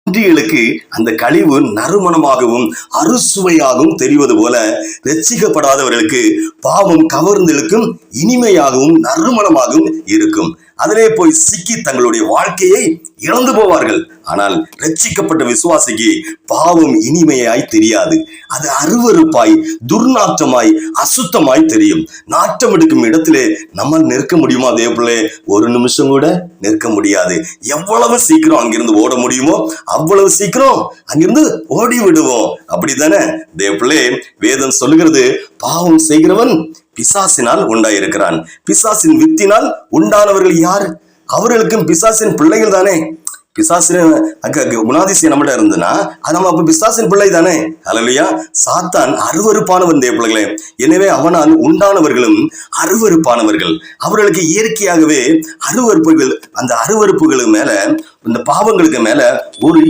பன்றிகளுக்கு அந்த கழிவு நறுமணமாகவும் அறுசுவையாகவும் தெரிவது போல ரட்சிக்கப்படாதவர்களுக்கு பாவம் கவர்ந்தெழுக்கும் இனிமையாகவும் நறுமணமாகவும் இருக்கும். அதிலே போய் சிக்கி தங்களுடைய வாழ்க்கையை இழந்து போவார்கள். ஆனால் ரட்சிக்கப்பட்ட விசுவாசிக்கு பாவம் இனிமையாய் தெரியாது. அது அருவருப்பாய், துர்நாற்றமாய், அசுத்தமாய் தெரியும். நாட்டம் எடுக்கும் இடத்திலே நம்ம நிற்க முடியுமா? அதே போல ஒரு நிமிஷம் கூட நிற்க முடியாது. எவ்வளவு சீக்கிரம் அங்கிருந்து ஓட முடியுமோ அவ்வளவு சீக்கிரம் அங்கிருந்து ஓடி விடுவோம். அப்படித்தானே? அதே போல வேதம் சொல்லுகிறது, பாவம் செய்கிறவன் பிசாசினால் உண்டாயிருக்கிறான். பிசாசின் வித்தினால் உண்டானவர்கள் யார்? அவர்களுக்கும் பிசாசின் பிள்ளைகள் தானே. பிசாசின் குணாதிசயம் நம்மகிட்ட இருந்ததுன்னா அது நம்ம அப்ப பிசாசின் பிள்ளை தானே. அல்லேலூயா. சாத்தான் அருவருப்பானவன் தேவ பிள்ளைகளே. எனவே அவனால் உண்டானவர்களும் அருவருப்பானவர்கள். அவர்களுக்கு இயற்கையாகவே அருவருப்புகள், அந்த அருவருப்புகளுக்கு மேல, இந்த பாவங்களுக்கு மேல ஒரு